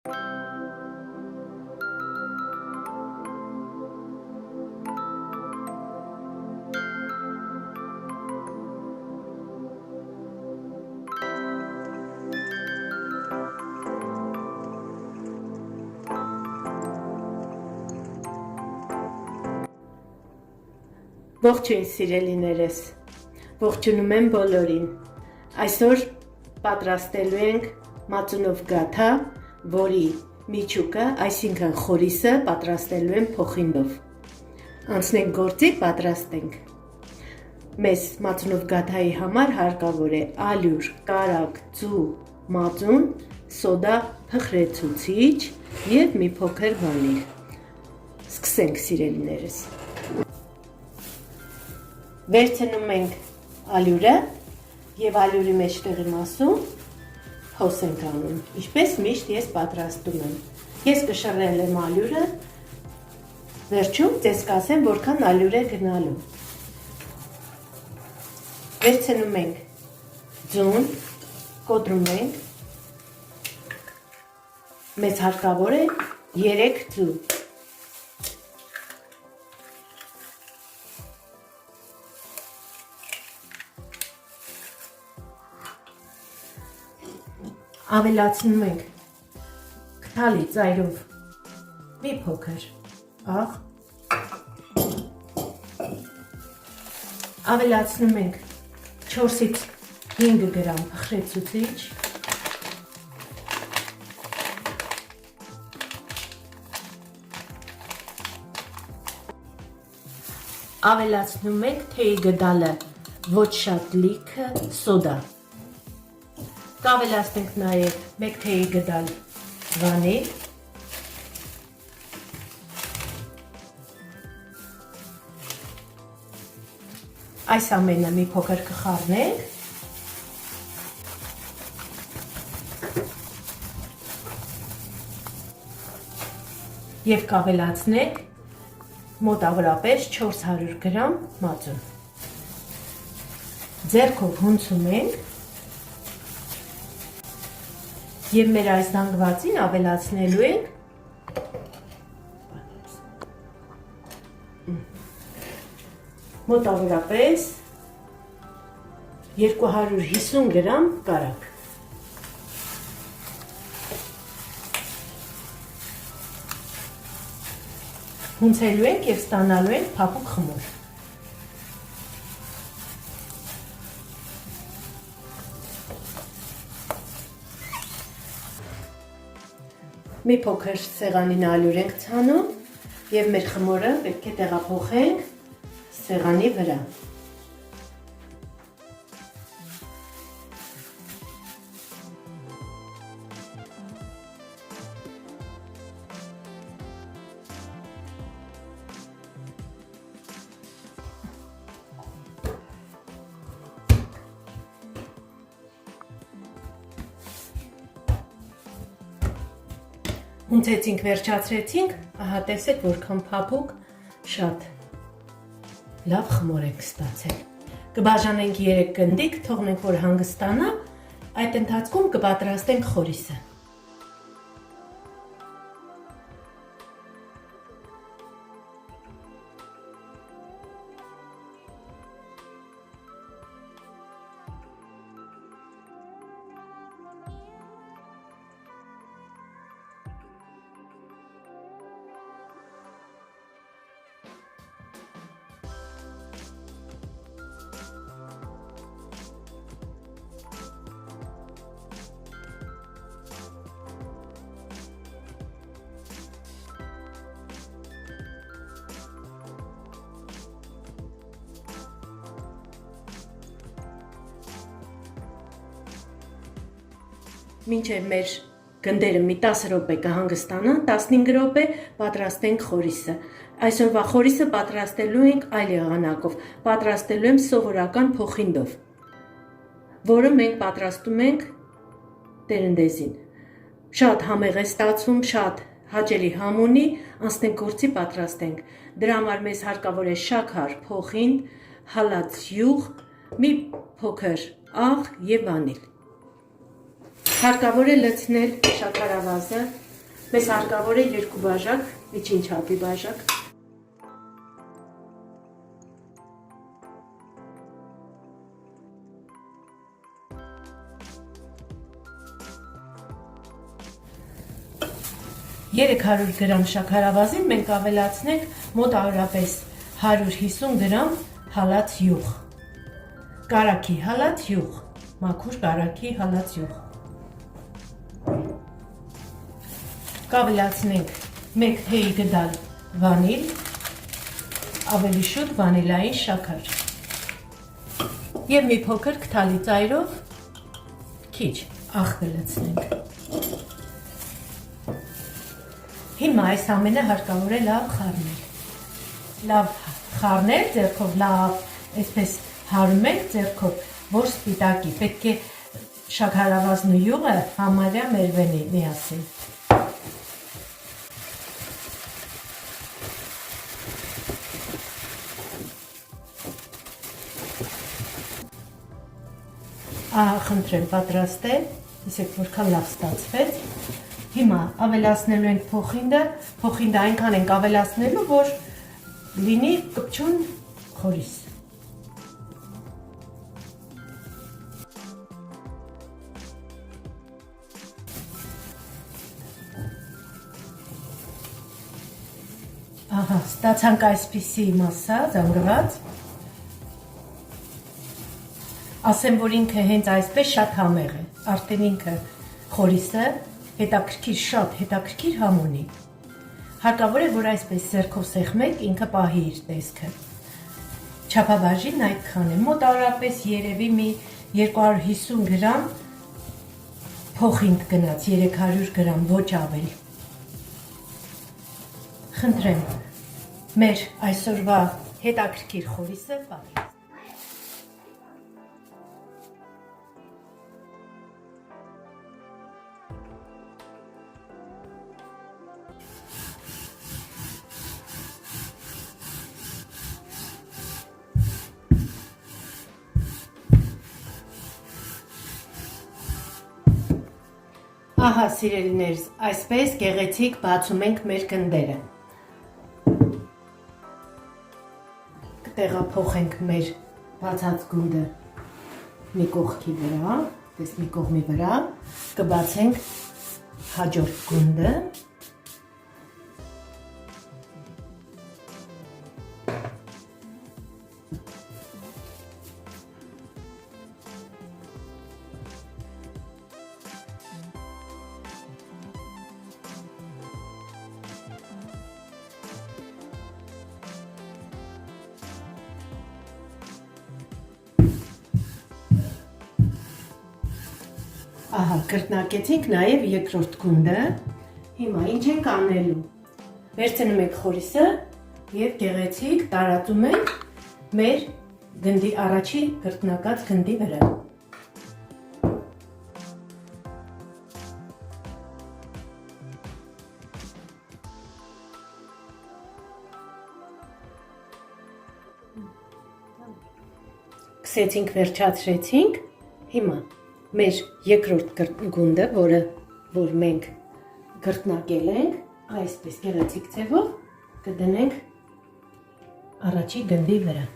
Ողջույն սիրելիներս, ողջունում եմ բոլորին, այսօր պատրաստելու ենք Մածունով Գաթա, որի միջուկը, այսինքն խորիսը պատրաստելու եմ փոխինձով, անցնենք գործի պատրաստենք, մեզ Մածունով Գաթայի համար հարկավոր է ալյուր, կարագ, ձու, մածուն, սոդա, փխրեցուցիչ և մի փոքր վանիլ, սկսենք սիրելիներս Վերցնում ենք ալյուրը և ալյուրի մեջտեղի մասում հոս ենք անում, ինչպես միշտ ես պատրաստում եմ, ես կշռել եմ ալյուրը, վերջում ձեզ կասեմ որքան ալյուր է գնալու, վերցնում ենք ձուն, կոտրում ենք, մեզ հարկավոր է 3 ձու Ավելացնում ենք քթալի ծայրով մի փոքր աղ, ավելացնում ենք 4-ից 5 գրամ փխրեցուցիչ, ավելացնում ենք թեյի գդալը ոչ շատ լիքը սոդա, Կավելացնենք նաև 1 թեյի գդալ վանիլ, այս ամենը մի փոքր կխառնենք, և կավելացնենք մոտավորապես 400 գրամ մածուն, ձեռքով հունցում ենք, Եվ մեր այս դանգվածին ավելացնելու ենք մոտավորապես 250 գրամ կարագ։ Հունցելու ենք և ստանալու ենք փափուկ խմոր։ Մի փոքր սեղանին ալյուր ենք ցանում և մեր խմորը պետք է տեղափոխենք սեղանի վրա։ Հունցեցինք, վերջացրեցինք, ահա տեսեք որքան փափուկ, շատ լավ խմոր ենք ստացել։ Կբաժանենք 3 գնդիկ, թողնենք որ հանգստանա, այդ ընթացքում կպատրաստենք խորիսը։ Մինչև մեր գնդերը մի 10 րոպե կհանգստանան, 15 րոպե պատրաստենք խորիսը։ Այսօրվա խորիսը պատրաստելու ենք այլ եղանակով, պատրաստելու եմ սովորական փոխինձով, որը մենք պատրաստում ենք տերնդեզին։ Շատ համեղ է ստացվում, շատ հաճելի համ ունի, անցնենք գործի պատրաստենք։ Դրա համար մեզ հարկավոր է շաքար, փոխինձ, հալած յուղ, մի փոքր աղ և վանիլ։ Հարկավոր է լցնել շաքարավազը Մեզ հարկավոր է 2 բաժակ, միջին չափի բաժակ։ Երեքհարյուր գրամ շաքարավազին մենք ավելացնենք մոտավորապես 150 գրամ հալած յուղ, կարագի հալած յուղ, մաքուր կարագի հալած յուղ։ Կավելացնենք 1 թեյի գդալ վանիլ, ավելի շուտ վանիլային շաքար և մի փոքր քթալի ծայրով քիչ աղ կլցնենք։ Հիմա այս ամենը հարկավոր է լավ խառնել։ Լավ խառնել ձեռքով, լավ այսպես հարում ենք ձեռքով, որ սպիտակի, պետք է շաքարավազն ու յուղը համարյա մերվենի միասին։ Ահա խնդրեմ պատրաստ է, իսեք որքան լավ ստացվեց։ Հիմա ավելացնելու ենք փոխինձը այնքան ենք ավելացնելու, որ լինի կպչուն խորիզ։ Ահա, ստացանք այսպիսի մասսա, զանգված։ Ասեմ, որ ինքը հենց այսպես շատ համեղ է, արդեն ինքը խորիսը հետաքրքիր, շատ հետաքրքիր համ ունի։ Հարկավոր է, որ այսպես ձեռքով սեղմեք, ինքը պահի իր տեսքը։ Չափաբաժինն այդքան է, մոտավորապես երևի մի 250 գրամ փոխինձ գնաց, 300 գրամ, ոչ ավել։ Խնդրեմ, մեր այսօրվա հետաքրքիր խորիսը պատրաստ։ Ահա, սիրելիներս, այսպես գեղեցիկ բացում ենք մեր գնդերը։ Կտեղափոխենք մեր բացած գունդը մի կողքի վրա, դες մի կողմի վրա, կբացենք հաջորդ գունդը։ Ահա, կրտնակեցինք նաև երկրորդ գունդը։ Հիմա ինչ ենք անելու։ Վերցնում ենք խորիսը և գեղեցիկ տարածում ենք մեր գնդի առաջի կրտնակած գնդի վրա։ Կսեցինք, վերջացրեցինք։ Հիմա մեր երկրորդ գունդը, որ մենք կրտնակել ենք, այսպես գեղեցիկ ձևով կդնենք առաջի գնդի վրա։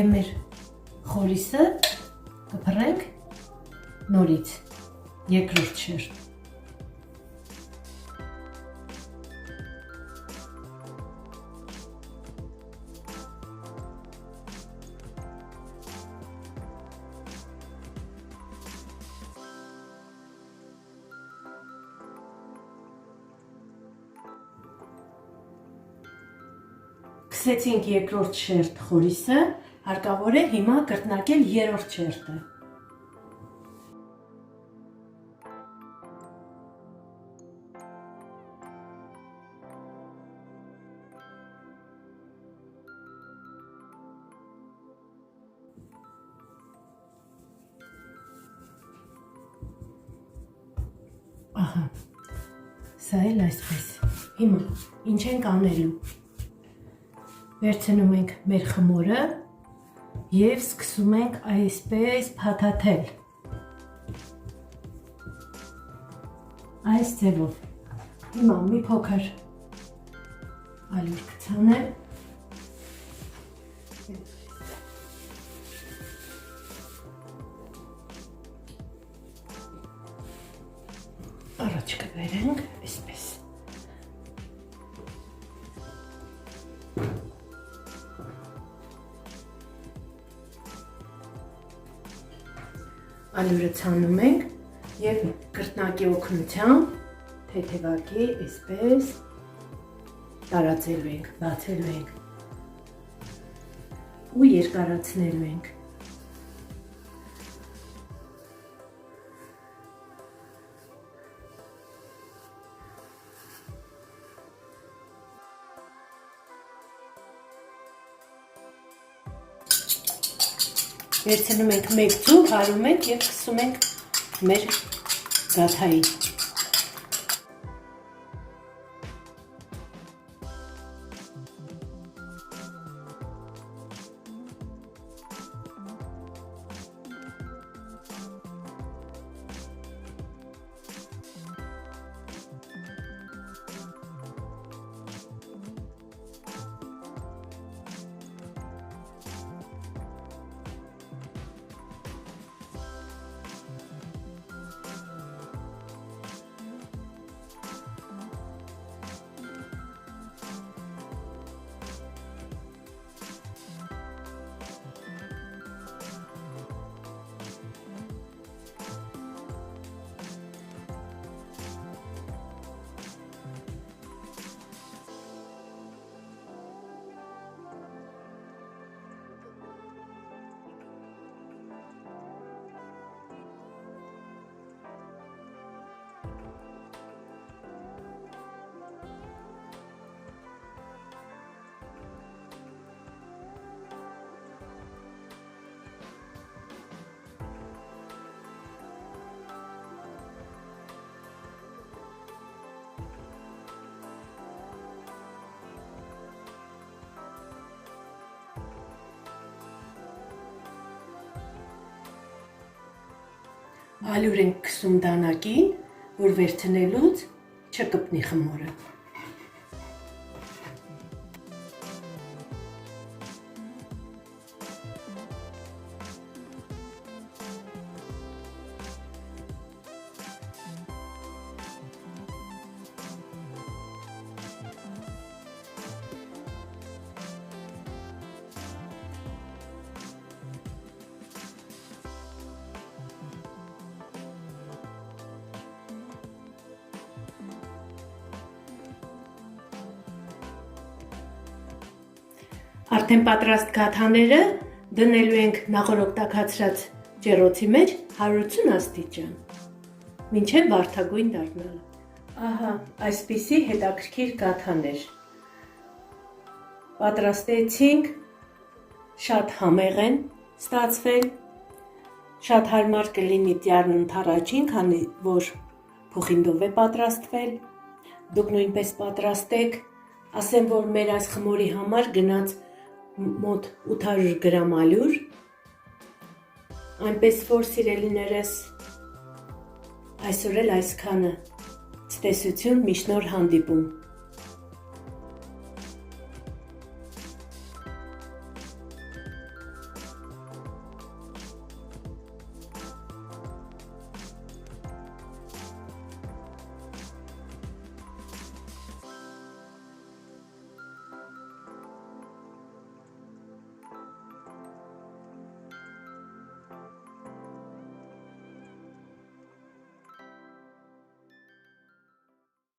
Եվ մեր խորիսը կփռենք նորից, երկրորդ շերտ։ Կսեցինք երկրորդ շերտ խորիսը, հարկավոր է հիմա կրտնակել երրորդ շերտը։ Ահա, սա էլ այսպես։ Հիմա ինչ ենք անելու։ Վերցնում ենք մեր խմորը և սկսում ենք այսպես փաթաթել։ այս ձևով։ Հիմա մի փոքր ալյուր կցանեմ։ Առաջ կբերենք, այսպես։ Ալյուրը ցանում ենք և կրտնակի օգնությամբ թեթևակի այսպես տարածելու ենք, բացելու ենք ու երկարացնելու ենք։ Վերցնում ենք մեկ ձու, հարում ենք և սկսում ենք մեր գաթային։ Ալյուր ենք քսում դանակին, որ վերցնելուց չկպնի խմորը։ Արդեն պատրաստ գաթաները դնելու ենք նախոր օգտագործած ջեռոցի մեջ 180 աստիճան, մինչև վարդագույն դառնալը։ Ահա, այսպիսի հետաքրքիր գաթաներ պատրաստեցինք, շատ համեղ են ստացվել, շատ հարմար կլինի տյարն ընդառաջին, քանի որ փոխինձով է պատրաստվել, դուք նույնպես պատրաստեք, ասեմ, որ մեր այս խմորի համար գնաց մոտ 800 գրամ ալյուր, այնպես որ սիրելիներս այսօր էլ այսքանը, ցտեսություն, միշտ նոր հանդիպում։